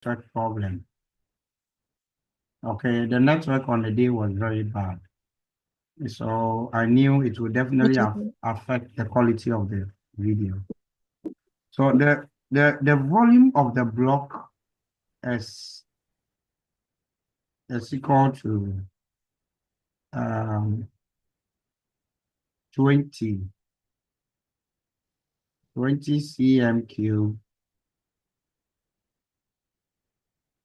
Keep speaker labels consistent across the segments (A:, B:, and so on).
A: problem. Okay, the network on the day was very bad. So I knew it would definitely affect the quality of the video. So the volume of the block is equal to 20 cm cube.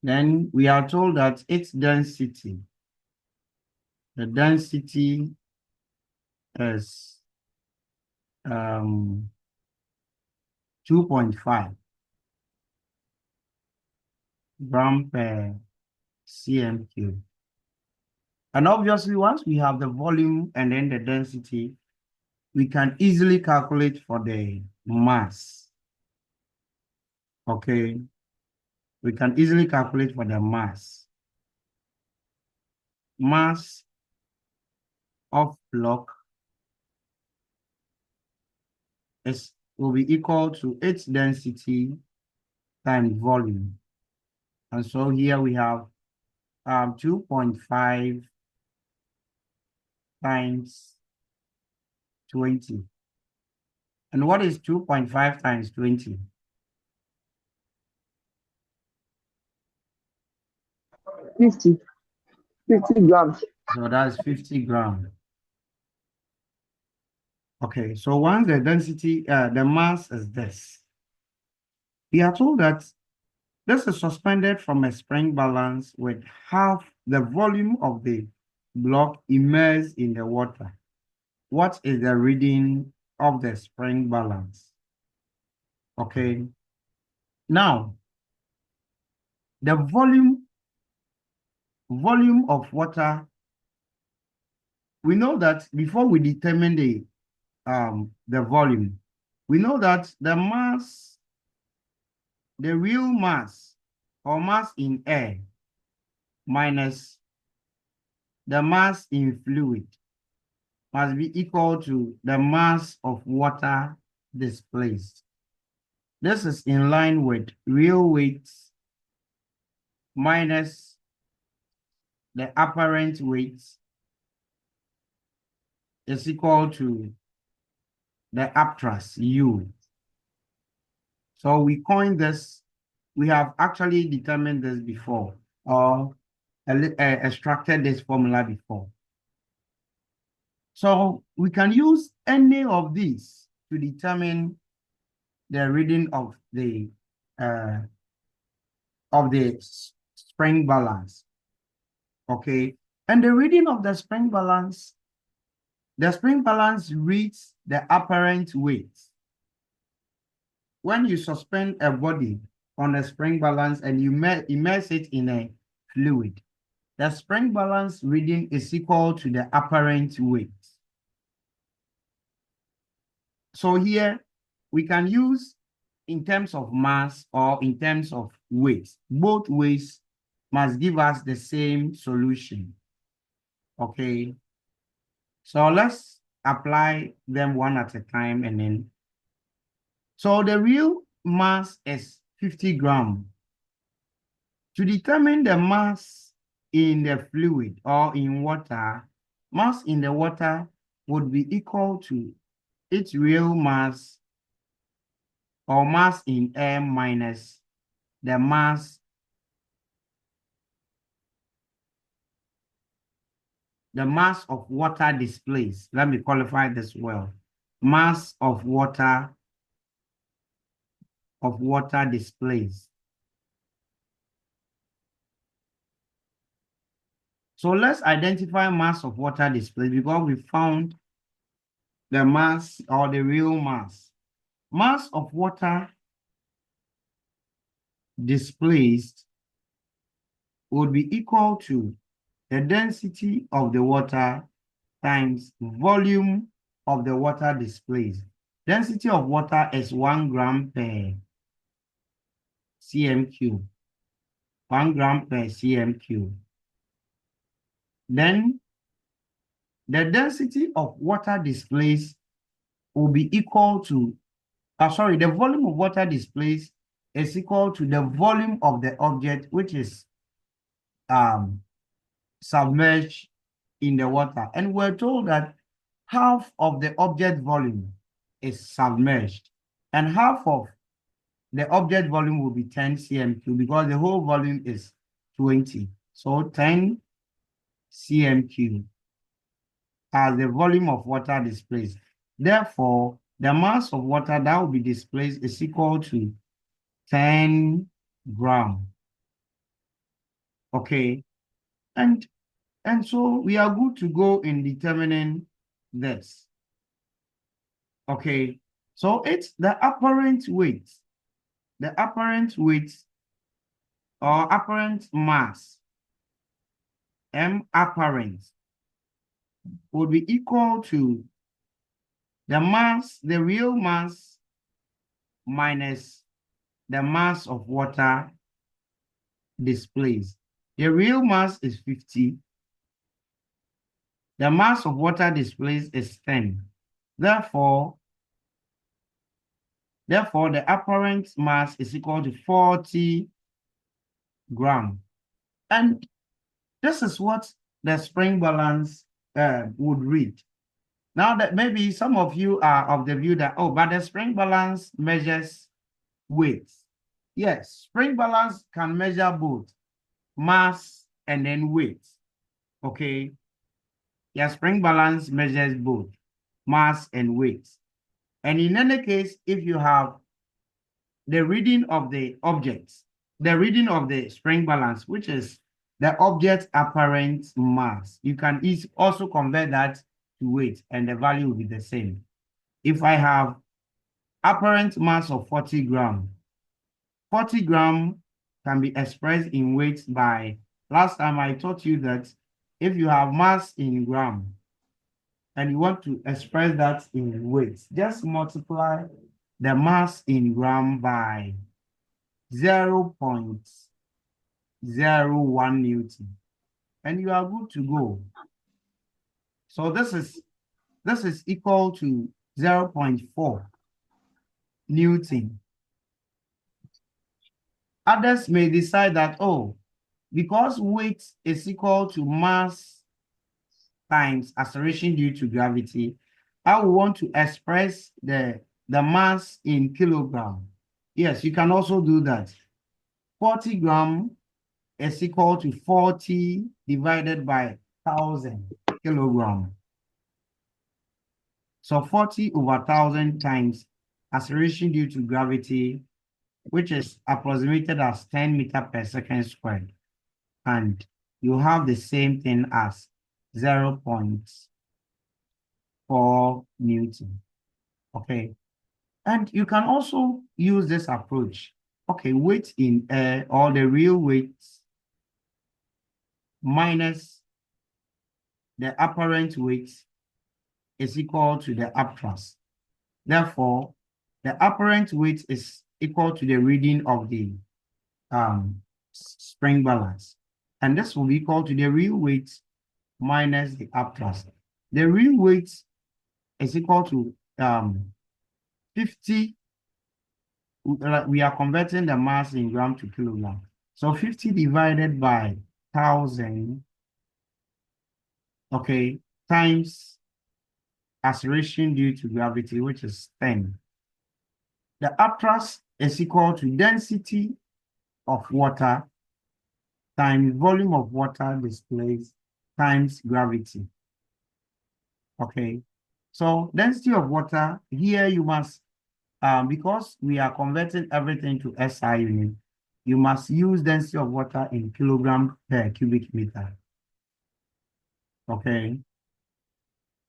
A: Then we are told that its density, the density is 2.5 gram per cm cube. And obviously, once we have the volume and then the density, we can easily calculate for the mass. Okay, we can easily calculate for the mass. Mass of block will be equal to its density times volume. And so here we have 2.5 times 20. And what is 2.5 times 20?
B: 50 grams.
A: So that's 50 grams. Okay, so once the density, the mass is this. We are told that this is suspended from a spring balance with half the volume of the block immersed in the water. What is the reading of the spring balance? Okay. Now, the volume of water, we know that before we determine the volume, we know that the mass, the real mass or mass in air minus the mass in fluid must be equal to the mass of water displaced. This is in line with real weight minus the apparent weight is equal to the upthrust, U. So we coined this, we have actually determined this before, or extracted this formula before. So we can use any of these to determine the reading of the spring balance. Okay, and the reading of the spring balance reads the apparent weight. When you suspend a body on a spring balance and you immerse it in a fluid, the spring balance reading is equal to the apparent weight. So here we can use in terms of mass or in terms of weight. Both ways must give us the same solution. Okay. So let's apply them one at a time and then. So the real mass is 50 grams. To determine the mass in the fluid or in water, mass in the water would be equal to its real mass or mass in air minus the mass of water displaced. Let me qualify this well. Mass of water displaced. So let's identify mass of water displaced because we found the mass or the real mass. Mass of water displaced would be equal to the density of the water times volume of the water displaced. Density of water is 1 gram per cm cube. 1 gram per cm cube. Then the density of water displaced will be equal to, the volume of water displaced is equal to the volume of the object, which is submerged in the water. And we're told that half of the object volume is submerged, and half of the object volume will be 10 cm3 because the whole volume is 20. So 10 cm3 as the volume of water displaced. Therefore, the mass of water that will be displaced is equal to 10 grams. Okay, and so we are good to go in determining this. Okay, so it's the apparent weight or apparent mass, M apparent, would be equal to the mass, the real mass minus the mass of water displaced. The real mass is 50. The mass of water displaced is 10. Therefore, the apparent mass is equal to 40 grams. And this is what the spring balance would read. Now that maybe some of you are of the view that, oh, but the spring balance measures weight. Yes, spring balance can measure both mass and then weight. Okay. Yeah, spring balance measures both mass and weight. And in any case, if you have the reading of the objects, the reading of the spring balance, which is the object apparent mass, you can also convert that to weight and the value will be the same. If I have apparent mass of 40 grams, 40 grams can be expressed in weight by, last time I taught you that if you have mass in gram and you want to express that in weight, just multiply the mass in gram by 0.01 Newton, and you are good to go. So this is equal to 0.4 Newton. Others may decide that, oh, because weight is equal to mass times acceleration due to gravity, I will want to express the mass in kilogram. Yes, you can also do that. 40 grams is equal to 40 divided by 1,000 kilograms. So 40 over 1,000 times acceleration due to gravity, which is approximated as 10 meters per second squared. And you have the same thing as 0.4 Newton. Okay. And you can also use this approach. Okay, weight in air, or the real weight minus the apparent weight is equal to the upthrust. Therefore, the apparent weight is equal to the reading of the spring balance. And this will be equal to the real weight minus the upthrust. The real weight is equal to 50. We are converting the mass in gram to kilogram. So 50 divided by 1,000, okay, times acceleration due to gravity, which is 10. The upthrust is equal to density of water times volume of water displaced times gravity. Okay, so density of water, here you must, because we are converting everything to SI unit, you must use density of water in kilogram per cubic meter. Okay.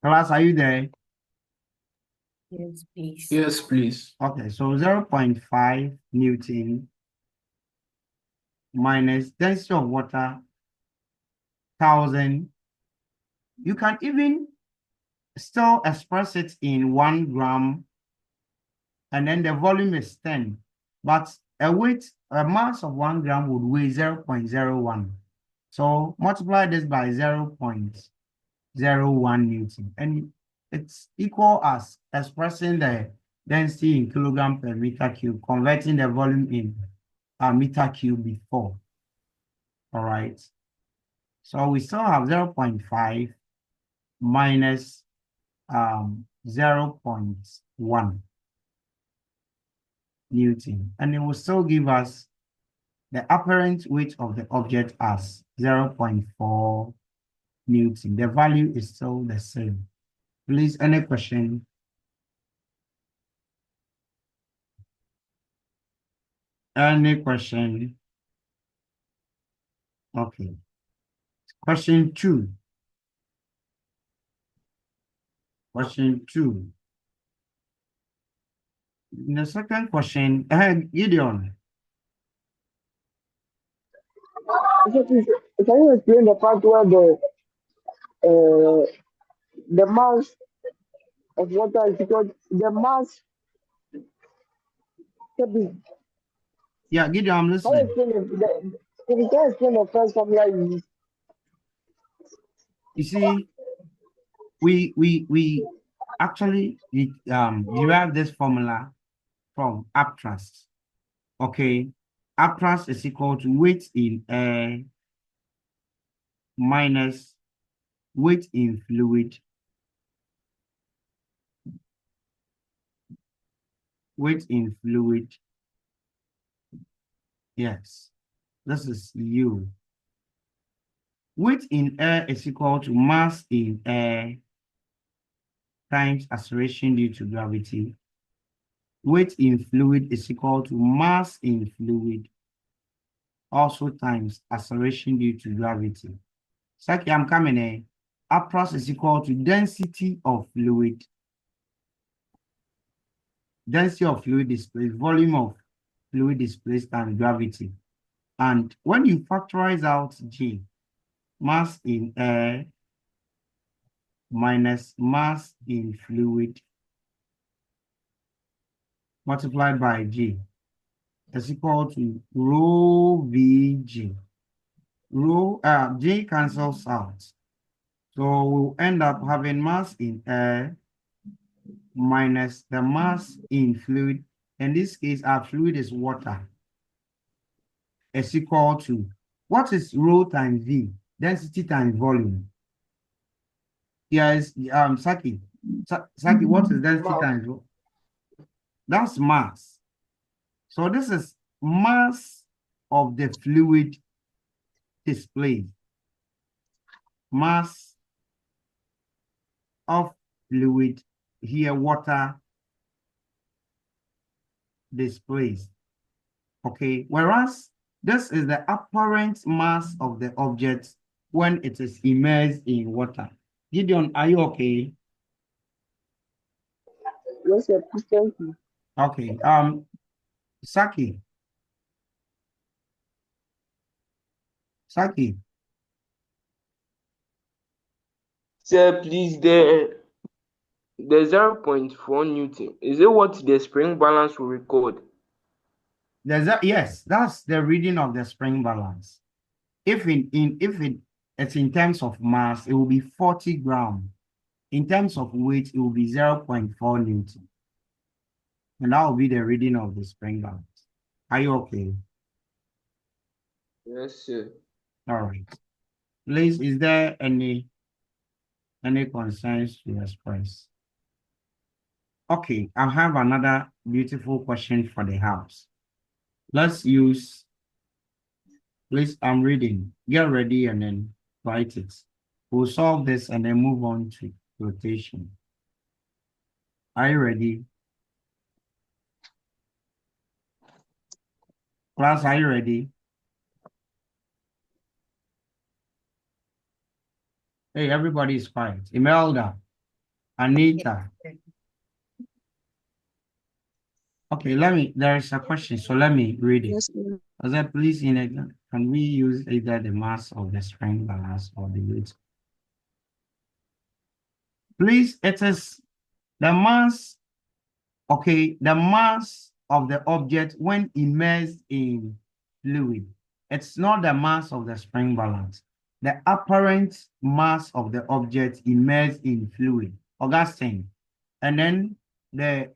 A: Class, are you there?
C: Yes, please.
D: Yes, please.
A: Okay, so 0.5 Newton minus density of water, 1,000. You can even still express it in 1 gram, and then the volume is 10. But a mass of 1 gram would weigh 0.01. So multiply this by 0.01 Newton, and it's equal as expressing the density in kilogram per meter cube, converting the volume in meter cube before. All right. So we still have 0.5 minus 0.1 Newton, and it will still give us the apparent weight of the object as 0.4 Newton. The value is still the same. Please, any question? Any question? Okay. Question 2. Question 2. In the second question, Gideon.
B: So please, can you explain the part where the mass of water is equal the mass? So please,
A: Yeah, Gideon, I'm
B: can you
A: listening.
B: explain if you can explain the first formula you used?
A: You see, we actually derive this formula from upthrust. Okay, upthrust is equal to weight in air minus weight in fluid. Weight in fluid. Yes, this is U. Weight in air is equal to mass in air times acceleration due to gravity. Weight in fluid is equal to mass in fluid also times acceleration due to gravity. Saki, I'm coming in. Upthrust is equal to density of fluid. Density of fluid displaced, volume of fluid displaced, and gravity. And when you factorize out G, mass in air minus mass in fluid multiplied by G is equal to rho VG. Rho, G cancels out. So we'll end up having mass in air minus the mass in fluid. In this case, our fluid is water. Is equal to, what is rho times V? Density times volume. Yes, Saki. Saki, what is density times volume? That's mass. So this is mass of the fluid displayed. Mass of fluid, here water displaced. Okay, whereas this is the apparent mass of the object when it is immersed in water. Gideon, are you okay?
B: Yes, sir. Please, thank you.
A: Okay. Saki. Saki.
D: Sir, please, the 0.4 Newton, is it what the spring balance will record?
A: Yes, that's the reading of the spring balance. If it's in terms of mass, it will be 40 grams. In terms of weight, it will be 0.4 Newton. And that will be the reading of the spring balance. Are you okay?
D: Yes, sir.
A: All right. Please, is there any concerns to express? Okay, I have another beautiful question for the house. Let's use, please, I'm reading. Get ready and then write it. We'll solve this and then move on to rotation. Are you ready? Class, are you ready? Hey, everybody is quiet. Imelda, Anita. Okay, there is a question, so let me read it.
E: Yes, sir.
A: As I please, can we use either the mass of the spring balance or the weight? Please, it is the mass, okay, the mass of the object when immersed in fluid. It's not the mass of the spring balance. The apparent mass of the object immersed in fluid. Augustine. And then the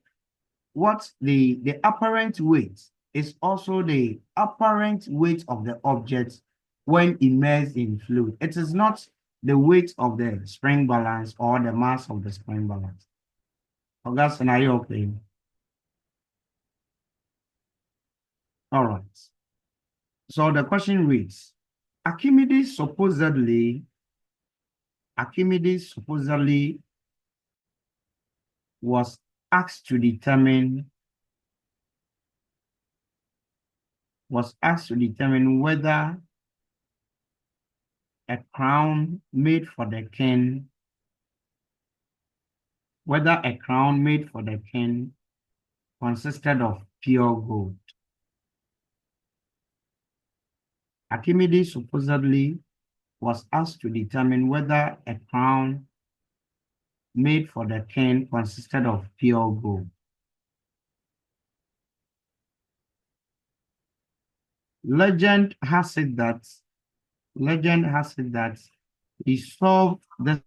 A: what the apparent weight is also the apparent weight of the object when immersed in fluid. It is not the weight of the spring balance or the mass of the spring balance. Augustine, are you okay? All right. So the question reads, Archimedes supposedly was asked to determine whether a crown made for the king consisted of pure gold. Archimedes supposedly was asked to determine whether a crown made for the king consisted of pure gold. Legend has it that he solved this